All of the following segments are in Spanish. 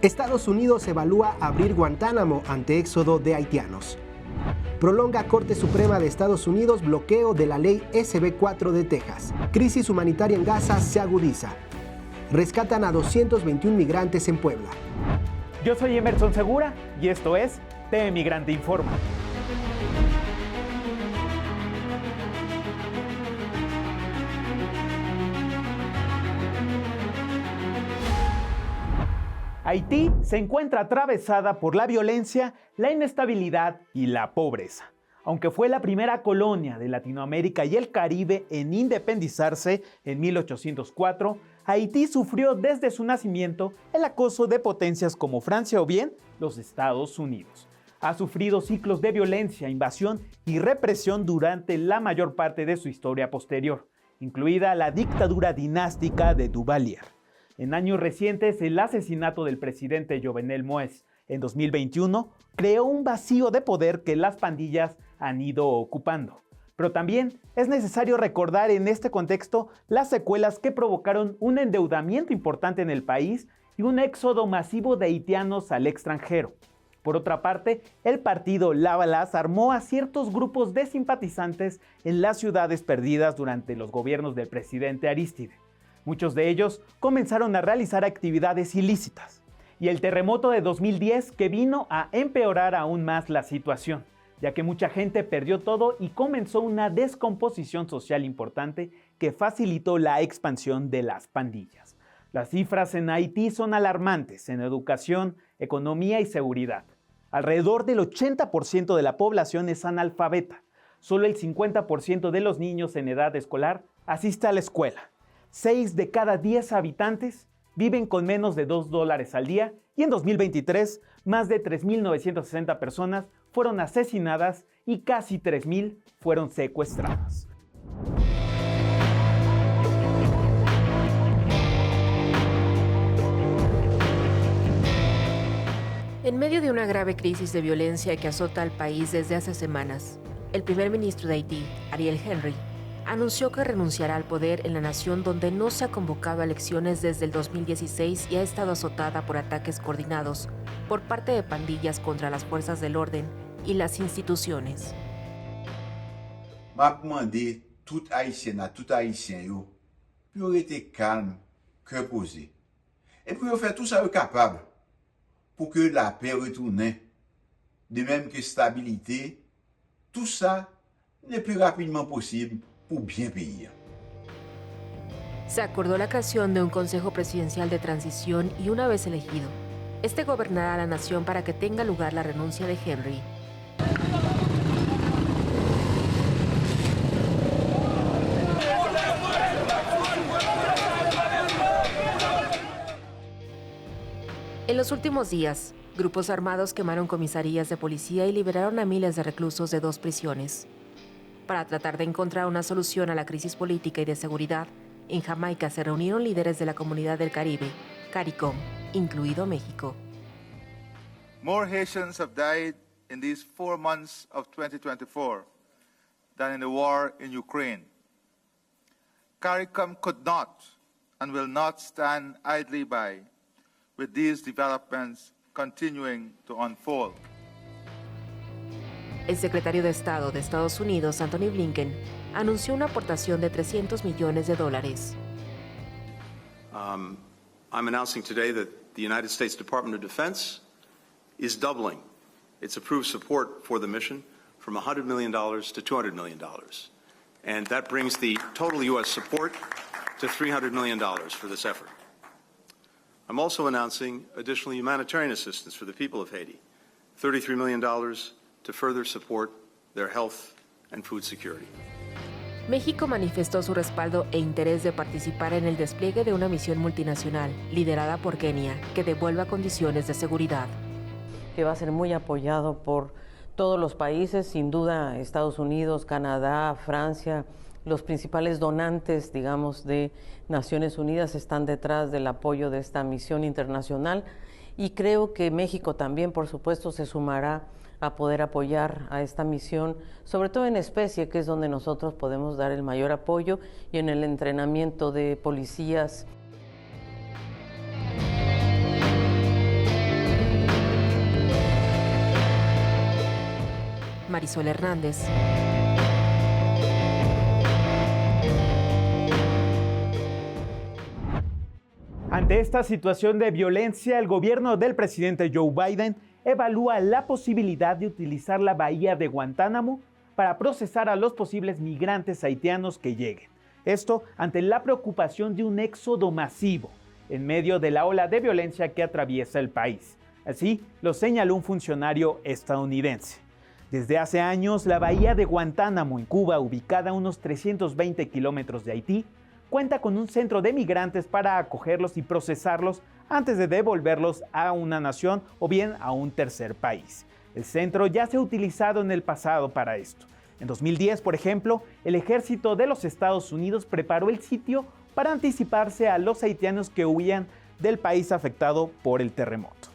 Estados Unidos evalúa abrir Guantánamo ante éxodo de haitianos. Prolonga Corte Suprema de Estados Unidos bloqueo de la ley SB 4 de Texas. Crisis humanitaria en Gaza se agudiza. Rescatan a 221 migrantes en Puebla. Yo soy Emerson Segura y esto es TV Migrante Informa. Haití se encuentra atravesada por la violencia, la inestabilidad y la pobreza. Aunque fue la primera colonia de Latinoamérica y el Caribe en independizarse en 1804, Haití sufrió desde su nacimiento el acoso de potencias como Francia o bien los Estados Unidos. Ha sufrido ciclos de violencia, invasión y represión durante la mayor parte de su historia posterior, incluida la dictadura dinástica de Duvalier. En años recientes, el asesinato del presidente Jovenel Moïse en 2021 creó un vacío de poder que las pandillas han ido ocupando. Pero también es necesario recordar en este contexto las secuelas que provocaron un endeudamiento importante en el país y un éxodo masivo de haitianos al extranjero. Por otra parte, el partido Lavalas armó a ciertos grupos de simpatizantes en las ciudades perdidas durante los gobiernos del presidente Aristide. Muchos de ellos comenzaron a realizar actividades ilícitas. Y el terremoto de 2010 que vino a empeorar aún más la situación, ya que mucha gente perdió todo y comenzó una descomposición social importante que facilitó la expansión de las pandillas. Las cifras en Haití son alarmantes en educación, economía y seguridad. Alrededor del 80% de la población es analfabeta. Solo el 50% de los niños en edad escolar asiste a la escuela. 6 de cada 10 habitantes viven con menos de $2 al día y en 2023 más de 3.960 personas fueron asesinadas y casi 3.000 fueron secuestradas. En medio de una grave crisis de violencia que azota al país desde hace semanas, el primer ministro de Haití, Ariel Henry, anunció que renunciará al poder en la nación donde no se ha convocado a elecciones desde el 2016 y ha estado azotada por ataques coordinados por parte de pandillas contra las fuerzas del orden y las instituciones. M'a demandé tout haïtien yo, pour rester calme, cœur posé. Et pour faire tout ça capable pour que la paix retourne, de même que stabilité, tout ça le plus rapidement possible pour bien payer. Se acordó la creación de un Consejo Presidencial de Transición y una vez elegido, este gobernará la nación para que tenga lugar la renuncia de Henry. En los últimos días, grupos armados quemaron comisarías de policía y liberaron a miles de reclusos de 2 prisiones. Para tratar de encontrar una solución a la crisis política y de seguridad, en Jamaica se reunieron líderes de la Comunidad del Caribe, CARICOM, incluido México. More Haitians have died in these 4 months of 2024 than in the war in Ukraine. CARICOM could not and will not stand idly by with these developments continuing to unfold. El secretario de Estado de Estados Unidos, Anthony Blinken, anunció una aportación de $300 millones. I'm announcing today that the United States Department of Defense is doubling its approved support for the mission from $100 million to $200 million. And that brings the total U.S. support to $300 million for this effort. I'm also announcing additional humanitarian assistance for the people of Haiti, $33 million to further support their health and food security. México manifestó su respaldo e interés de participar en el despliegue de una misión multinacional liderada por Kenia que devuelva condiciones de seguridad. Que va a ser muy apoyado por todos los países, sin duda Estados Unidos, Canadá, Francia, los principales donantes, digamos, de Naciones Unidas están detrás del apoyo de esta misión internacional y creo que México también, por supuesto, se sumará a poder apoyar a esta misión, sobre todo en especie, que es donde nosotros podemos dar el mayor apoyo, y en el entrenamiento de policías. Marisol Hernández. Ante esta situación de violencia, el gobierno del presidente Joe Biden evalúa la posibilidad de utilizar la bahía de Guantánamo para procesar a los posibles migrantes haitianos que lleguen. Esto ante la preocupación de un éxodo masivo en medio de la ola de violencia que atraviesa el país. Así lo señaló un funcionario estadounidense. Desde hace años, la bahía de Guantánamo en Cuba, ubicada a unos 320 kilómetros de Haití, cuenta con un centro de migrantes para acogerlos y procesarlos antes de devolverlos a una nación o bien a un tercer país. El centro ya se ha utilizado en el pasado para esto. En 2010, por ejemplo, el ejército de los Estados Unidos preparó el sitio para anticiparse a los haitianos que huían del país afectado por el terremoto.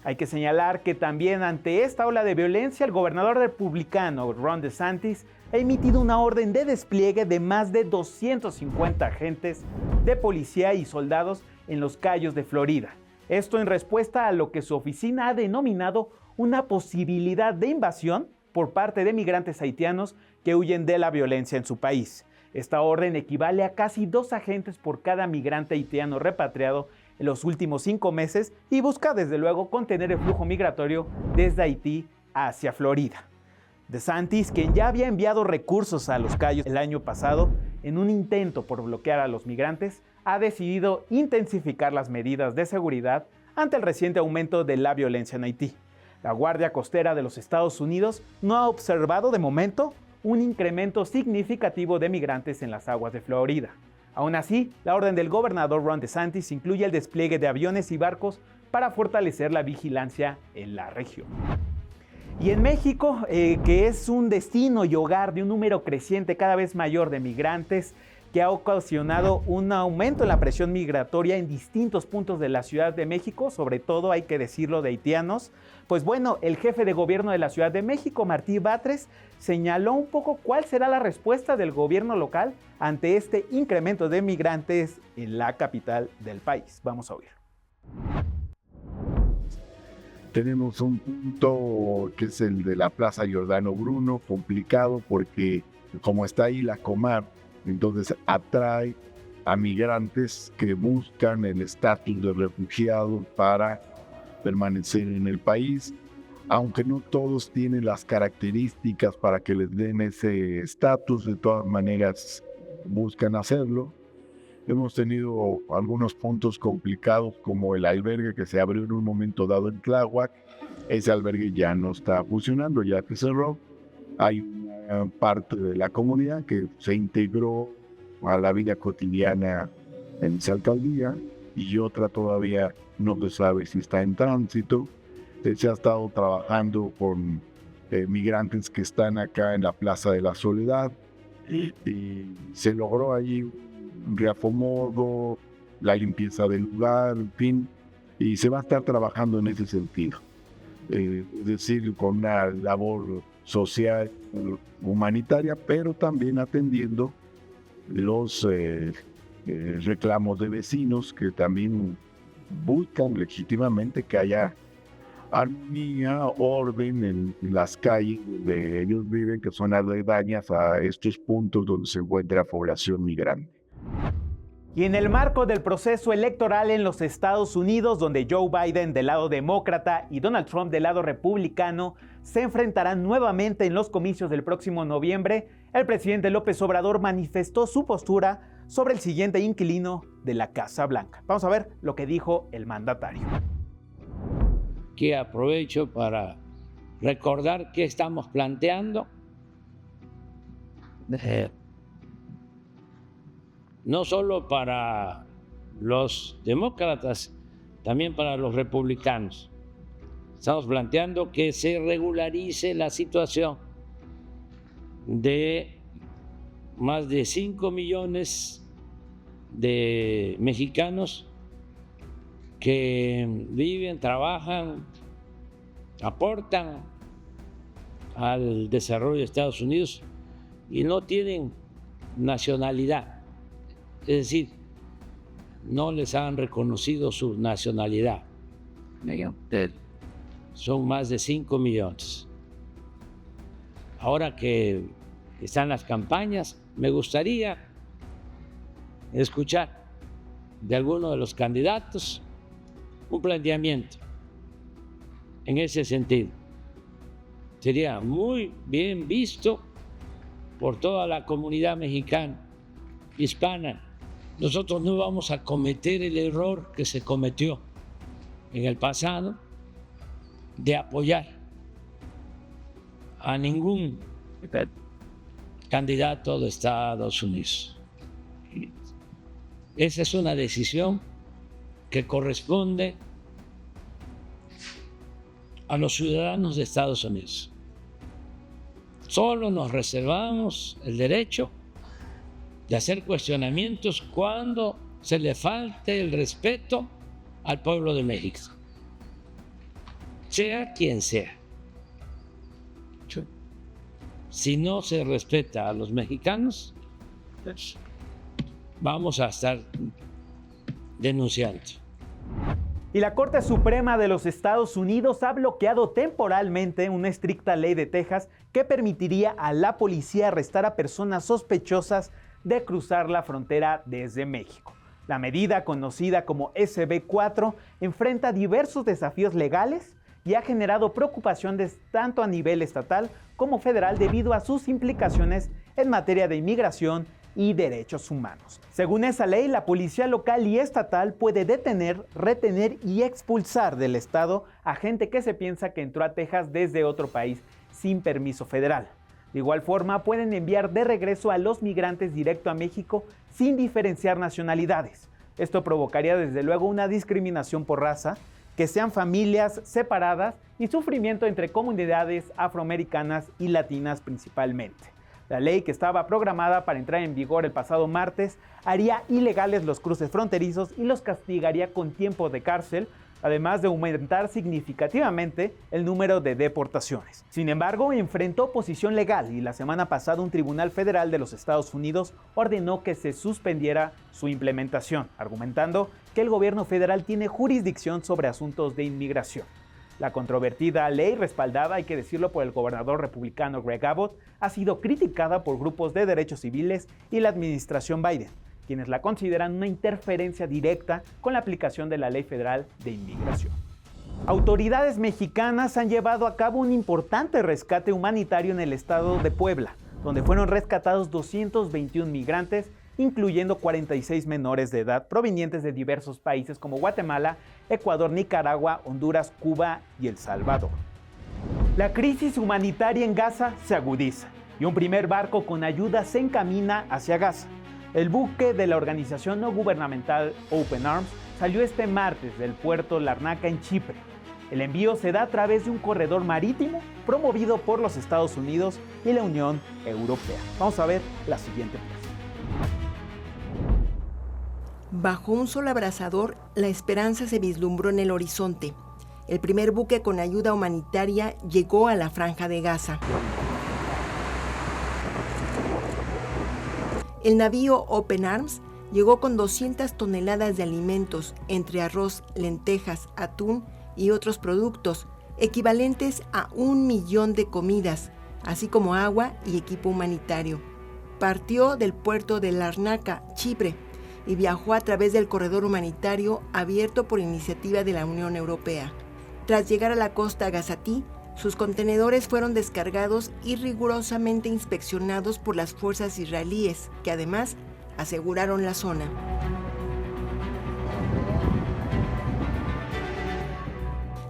Hay que señalar que también ante esta ola de violencia, el gobernador republicano Ron DeSantis ha emitido una orden de despliegue de más de 250 agentes de policía y soldados en los Cayos de Florida. Esto en respuesta a lo que su oficina ha denominado una posibilidad de invasión por parte de migrantes haitianos que huyen de la violencia en su país. Esta orden equivale a casi 2 agentes por cada migrante haitiano repatriado en los últimos 5 meses y busca desde luego contener el flujo migratorio desde Haití hacia Florida. DeSantis, quien ya había enviado recursos a los Cayos el año pasado en un intento por bloquear a los migrantes, ha decidido intensificar las medidas de seguridad ante el reciente aumento de la violencia en Haití. La Guardia Costera de los Estados Unidos no ha observado de momento un incremento significativo de migrantes en las aguas de Florida. Aún así, la orden del gobernador Ron DeSantis incluye el despliegue de aviones y barcos para fortalecer la vigilancia en la región. Y en México, que es un destino y hogar de un número creciente cada vez mayor de migrantes, que ha ocasionado un aumento en la presión migratoria en distintos puntos de la Ciudad de México, sobre todo, hay que decirlo, de haitianos. Pues bueno, el jefe de gobierno de la Ciudad de México, Martí Batres, señaló un poco cuál será la respuesta del gobierno local ante este incremento de migrantes en la capital del país. Vamos a oír. Tenemos un punto que es el de la Plaza Giordano Bruno, complicado porque como está ahí la Comar, entonces atrae a migrantes que buscan el estatus de refugiado para permanecer en el país, aunque no todos tienen las características para que les den ese estatus, de todas maneras buscan hacerlo. Hemos tenido algunos puntos complicados como el albergue que se abrió en un momento dado en Tláhuac. Ese albergue ya no está funcionando, ya se cerró. Hay una parte de la comunidad que se integró a la vida cotidiana en esa alcaldía y otra todavía no se sabe si está en tránsito. Se ha estado trabajando con migrantes que están acá en la Plaza de la Soledad y se logró allí un reacomodo, la limpieza del lugar, en fin, y se va a estar trabajando en ese sentido. Es decir, con una labor social, humanitaria, pero también atendiendo los reclamos de vecinos que también buscan legítimamente que haya armonía, orden en las calles donde ellos viven, que son aledañas a estos puntos donde se encuentra población migrante. Y en el marco del proceso electoral en los Estados Unidos, donde Joe Biden del lado demócrata y Donald Trump del lado republicano se enfrentarán nuevamente en los comicios del próximo noviembre, el presidente López Obrador manifestó su postura sobre el siguiente inquilino de la Casa Blanca. Vamos a ver lo que dijo el mandatario. Que aprovecho para recordar qué estamos planteando. No solo para los demócratas, también para los republicanos. Estamos planteando que se regularice la situación de más de 5 millones de mexicanos que viven, trabajan, aportan al desarrollo de Estados Unidos y no tienen nacionalidad. Es decir, no les han reconocido su nacionalidad. Son más de 5 millones. ahora que están las campañas, me gustaría escuchar de alguno de los candidatos un planteamiento en ese sentido. Sería muy bien visto por toda la comunidad mexicana, hispana. Nosotros no vamos a cometer el error que se cometió en el pasado de apoyar a ningún candidato de Estados Unidos. Esa es una decisión que corresponde a los ciudadanos de Estados Unidos. Solo nos reservamos el derecho de hacer cuestionamientos cuando se le falte el respeto al pueblo de México, sea quien sea. Si no se respeta a los mexicanos, vamos a estar denunciando. Y la Corte Suprema de los Estados Unidos ha bloqueado temporalmente una estricta ley de Texas que permitiría a la policía arrestar a personas sospechosas de cruzar la frontera desde México. La medida, conocida como SB4, enfrenta diversos desafíos legales y ha generado preocupaciones tanto a nivel estatal como federal debido a sus implicaciones en materia de inmigración y derechos humanos. Según esa ley, la policía local y estatal puede detener, retener y expulsar del estado a gente que se piensa que entró a Texas desde otro país sin permiso federal. De igual forma, pueden enviar de regreso a los migrantes directo a México sin diferenciar nacionalidades. Esto provocaría desde luego una discriminación por raza, que sean familias separadas y sufrimiento entre comunidades afroamericanas y latinas principalmente. La ley, que estaba programada para entrar en vigor el pasado martes, haría ilegales los cruces fronterizos y los castigaría con tiempo de cárcel, además de aumentar significativamente el número de deportaciones. Sin embargo, enfrentó oposición legal y la semana pasada un tribunal federal de los Estados Unidos ordenó que se suspendiera su implementación, argumentando que el gobierno federal tiene jurisdicción sobre asuntos de inmigración. La controvertida ley, respaldada, hay que decirlo, por el gobernador republicano Greg Abbott, ha sido criticada por grupos de derechos civiles y la administración Biden, quienes la consideran una interferencia directa con la aplicación de la Ley Federal de Inmigración. Autoridades mexicanas han llevado a cabo un importante rescate humanitario en el estado de Puebla, donde fueron rescatados 221 migrantes, incluyendo 46 menores de edad provenientes de diversos países como Guatemala, Ecuador, Nicaragua, Honduras, Cuba y El Salvador. La crisis humanitaria en Gaza se agudiza y un primer barco con ayuda se encamina hacia Gaza. El buque de la organización no gubernamental Open Arms salió este martes del puerto Larnaca en Chipre. El envío se da a través de un corredor marítimo promovido por los Estados Unidos y la Unión Europea. Vamos a ver la siguiente parte. Bajo un sol abrasador, la esperanza se vislumbró en el horizonte. El primer buque con ayuda humanitaria llegó a la Franja de Gaza. El navío Open Arms llegó con 200 toneladas de alimentos, entre arroz, lentejas, atún y otros productos, equivalentes a 1 millón de comidas, así como agua y equipo humanitario. Partió del puerto de Larnaca, Chipre, y viajó a través del corredor humanitario abierto por iniciativa de la Unión Europea. Tras llegar a la costa gazatí, sus contenedores fueron descargados y rigurosamente inspeccionados por las fuerzas israelíes, que además aseguraron la zona.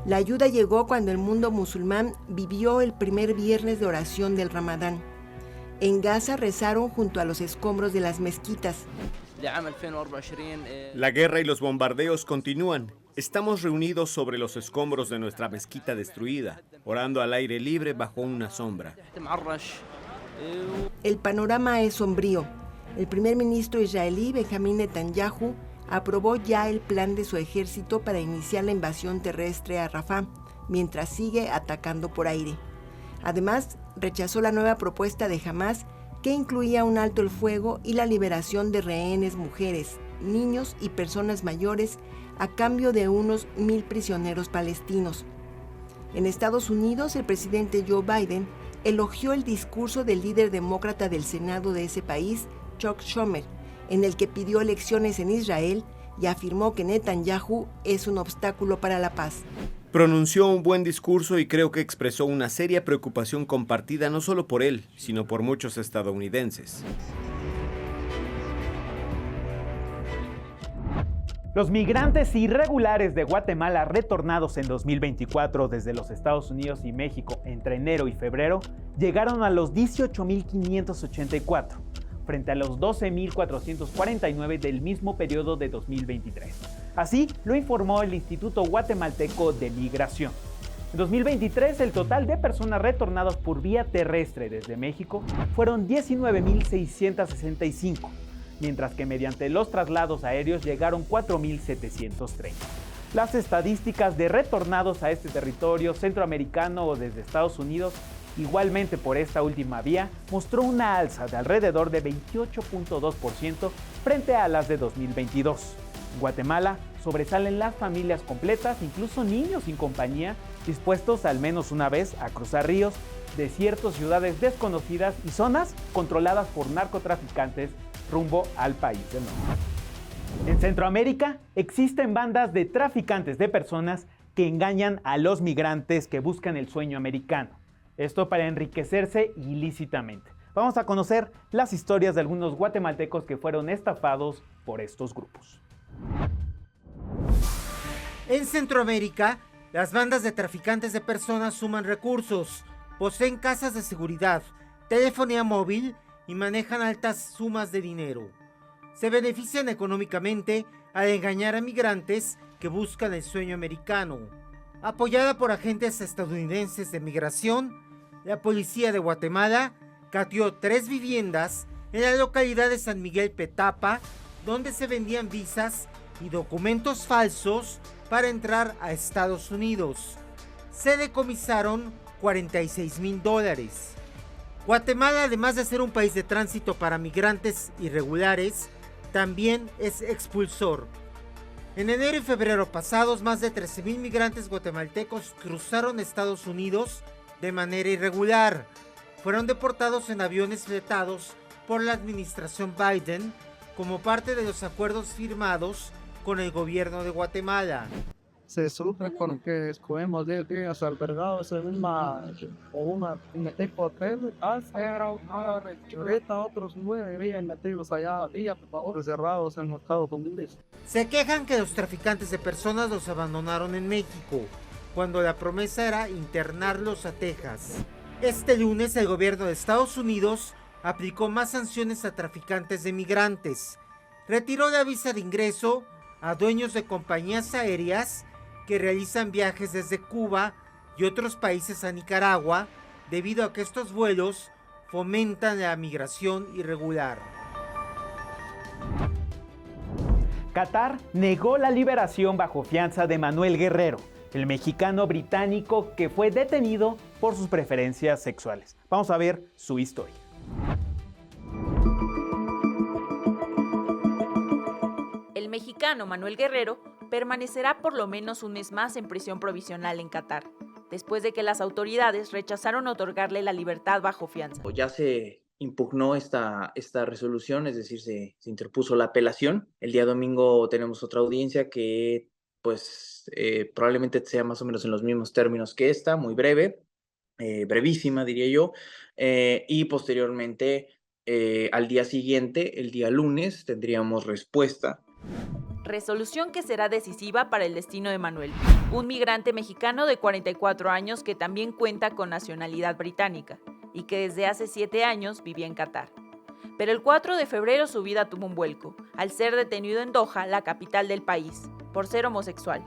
La ayuda llegó cuando el mundo musulmán vivió el primer viernes de oración del Ramadán. En Gaza rezaron junto a los escombros de las mezquitas. La guerra y los bombardeos continúan. Estamos reunidos sobre los escombros de nuestra mezquita destruida, orando al aire libre bajo una sombra. El panorama es sombrío. El primer ministro israelí, Benjamín Netanyahu, aprobó ya el plan de su ejército para iniciar la invasión terrestre a Rafah, mientras sigue atacando por aire. Además, rechazó la nueva propuesta de Hamás, que incluía un alto el fuego y la liberación de rehenes mujeres, niños y personas mayores a cambio de unos 1,000 prisioneros palestinos. En Estados Unidos, el presidente Joe Biden elogió el discurso del líder demócrata del Senado de ese país, Chuck Schumer, en el que pidió elecciones en Israel y afirmó que Netanyahu es un obstáculo para la paz. Pronunció un buen discurso y creo que expresó una seria preocupación compartida no solo por él, sino por muchos estadounidenses. Los migrantes irregulares de Guatemala retornados en 2024 desde los Estados Unidos y México entre enero y febrero llegaron a los 18.584, frente a los 12.449 del mismo periodo de 2023. Así lo informó el Instituto Guatemalteco de Migración. En 2023, el total de personas retornadas por vía terrestre desde México fueron 19.665. Mientras que mediante los traslados aéreos llegaron 4.730. Las estadísticas de retornados a este territorio centroamericano o desde Estados Unidos, igualmente por esta última vía, mostró una alza de alrededor de 28.2% frente a las de 2022. En Guatemala sobresalen las familias completas, incluso niños sin compañía, dispuestos al menos una vez a cruzar ríos, desiertos, ciudades desconocidas y zonas controladas por narcotraficantes rumbo al país del norte. En Centroamérica existen bandas de traficantes de personas que engañan a los migrantes que buscan el sueño americano. Esto para enriquecerse ilícitamente. Vamos a conocer las historias de algunos guatemaltecos que fueron estafados por estos grupos. En Centroamérica, las bandas de traficantes de personas suman recursos, poseen casas de seguridad, telefonía móvil y manejan altas sumas de dinero. Se benefician económicamente al engañar a migrantes que buscan el sueño americano. Apoyada por agentes estadounidenses de migración, la policía de Guatemala cateó 3 viviendas en la localidad de San Miguel Petapa, donde se vendían visas y documentos falsos para entrar a Estados Unidos. Se decomisaron $46,000. Guatemala, además de ser un país de tránsito para migrantes irregulares, también es expulsor. En enero y febrero pasados, más de 13,000 migrantes guatemaltecos cruzaron Estados Unidos de manera irregular. Fueron deportados en aviones fletados por la administración Biden como parte de los acuerdos firmados con el gobierno de Guatemala. Se sufre porque escogemos 10 días albergados en un tipo hotel, otros 9 días metidos allá, cerrados en los Estados Unidos. Se quejan que los traficantes de personas los abandonaron en México, cuando la promesa era internarlos a Texas. Este lunes el gobierno de Estados Unidos aplicó más sanciones a traficantes de migrantes. Retiró la visa de ingreso a dueños de compañías aéreas que realizan viajes desde Cuba y otros países a Nicaragua, debido a que estos vuelos fomentan la migración irregular. Qatar negó la liberación bajo fianza de Manuel Guerrero, el mexicano británico que fue detenido por sus preferencias sexuales. Vamos a ver su historia. El mexicano Manuel Guerrero permanecerá por lo menos un mes más en prisión provisional en Qatar, después de que las autoridades rechazaron otorgarle la libertad bajo fianza. Ya se impugnó esta resolución, es decir, se interpuso la apelación. El día domingo tenemos otra audiencia que probablemente sea más o menos en los mismos términos que esta, muy breve, brevísima diría yo, y posteriormente al día siguiente, el día lunes, tendríamos respuesta. Resolución que será decisiva para el destino de Manuel, un migrante mexicano de 44 años que también cuenta con nacionalidad británica y que desde hace 7 años vivía en Qatar. Pero el 4 de febrero su vida tuvo un vuelco, al ser detenido en Doha, la capital del país, por ser homosexual.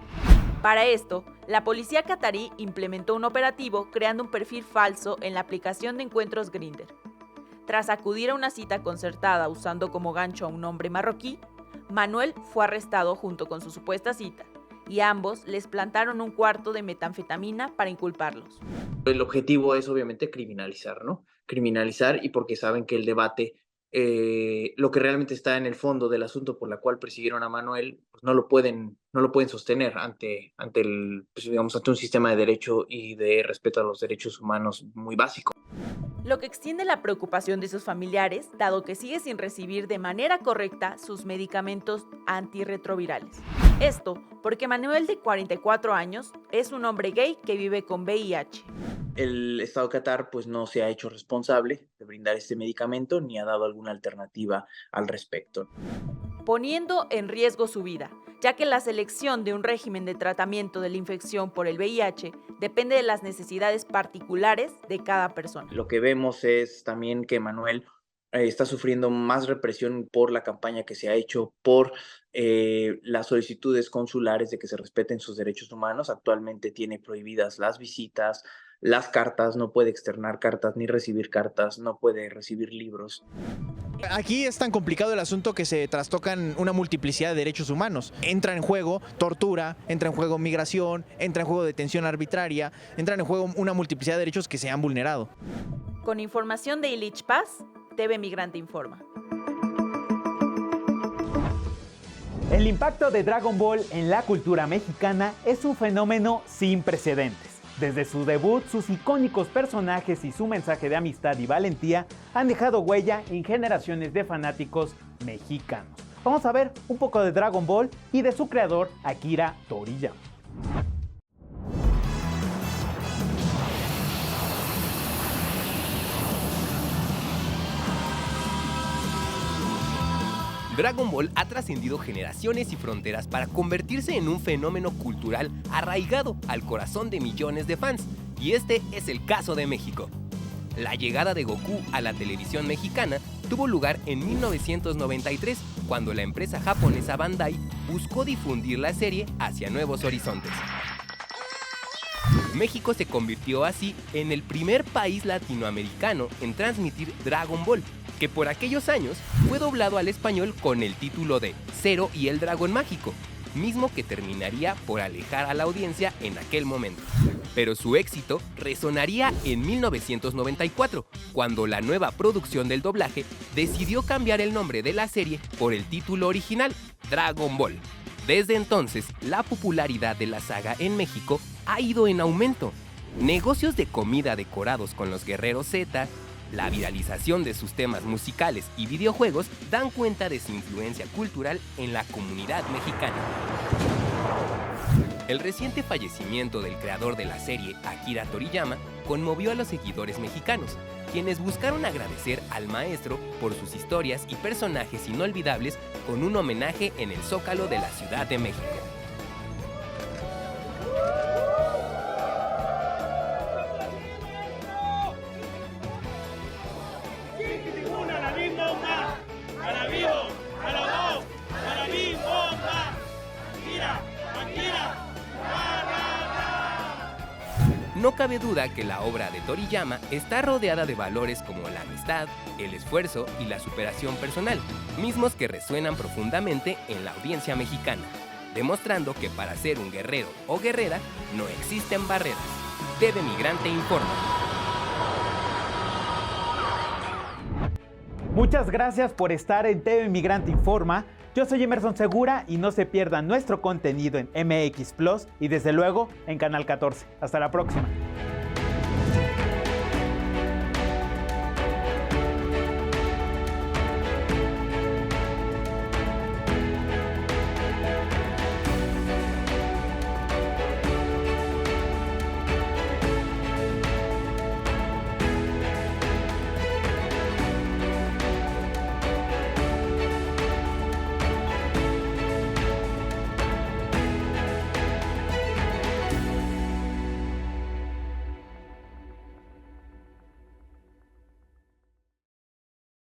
Para esto, la policía qatarí implementó un operativo creando un perfil falso en la aplicación de encuentros Grindr. Tras acudir a una cita concertada usando como gancho a un hombre marroquí, Manuel fue arrestado junto con su supuesta cita y ambos les plantaron un cuarto de metanfetamina para inculparlos. El objetivo es obviamente criminalizar, ¿no? Criminalizar, y porque saben que el debate lo que realmente está en el fondo del asunto por la cual persiguieron a Manuel, pues no lo pueden sostener ante pues digamos, ante un sistema de derecho y de respeto a los derechos humanos muy básico. Lo que extiende la preocupación de sus familiares, dado que sigue sin recibir de manera correcta sus medicamentos antirretrovirales. Esto porque Manuel, de 44 años, es un hombre gay que vive con VIH. El Estado de Qatar pues no se ha hecho responsable de brindar este medicamento ni ha dado alguna alternativa al respecto, poniendo en riesgo su vida, ya que la selección de un régimen de tratamiento de la infección por el VIH depende de las necesidades particulares de cada persona. Lo que vemos es también que Manuel está sufriendo más represión por la campaña que se ha hecho, por las solicitudes consulares de que se respeten sus derechos humanos. Actualmente tiene prohibidas las visitas, las cartas, no puede externar cartas ni recibir cartas, no puede recibir libros. Aquí es tan complicado el asunto que se trastocan una multiplicidad de derechos humanos. Entra en juego tortura, entra en juego migración, entra en juego detención arbitraria, entran en juego una multiplicidad de derechos que se han vulnerado. Con información de Illich Paz, TV Migrante Informa. El impacto de Dragon Ball en la cultura mexicana es un fenómeno sin precedentes. Desde su debut, sus icónicos personajes y su mensaje de amistad y valentía han dejado huella en generaciones de fanáticos mexicanos. Vamos a ver un poco de Dragon Ball y de su creador, Akira Toriyama. Dragon Ball ha trascendido generaciones y fronteras para convertirse en un fenómeno cultural arraigado al corazón de millones de fans, y este es el caso de México. La llegada de Goku a la televisión mexicana tuvo lugar en 1993, cuando la empresa japonesa Bandai buscó difundir la serie hacia nuevos horizontes. México se convirtió así en el primer país latinoamericano en transmitir Dragon Ball, que por aquellos años fue doblado al español con el título de Zero y el Dragón Mágico, mismo que terminaría por alejar a la audiencia en aquel momento. Pero su éxito resonaría en 1994, cuando la nueva producción del doblaje decidió cambiar el nombre de la serie por el título original, Dragon Ball. Desde entonces, la popularidad de la saga en México ha ido en aumento. Negocios de comida decorados con los guerreros Z, la viralización de sus temas musicales y videojuegos dan cuenta de su influencia cultural en la comunidad mexicana. El reciente fallecimiento del creador de la serie, Akira Toriyama, conmovió a los seguidores mexicanos, quienes buscaron agradecer al maestro por sus historias y personajes inolvidables con un homenaje en el Zócalo de la Ciudad de México. No cabe duda que la obra de Toriyama está rodeada de valores como la amistad, el esfuerzo y la superación personal, mismos que resuenan profundamente en la audiencia mexicana, demostrando que para ser un guerrero o guerrera no existen barreras. TV Migrante Informa. Muchas gracias por estar en TV Migrante Informa. Yo soy Emerson Segura y no se pierdan nuestro contenido en MX Plus y desde luego en Canal 14. Hasta la próxima.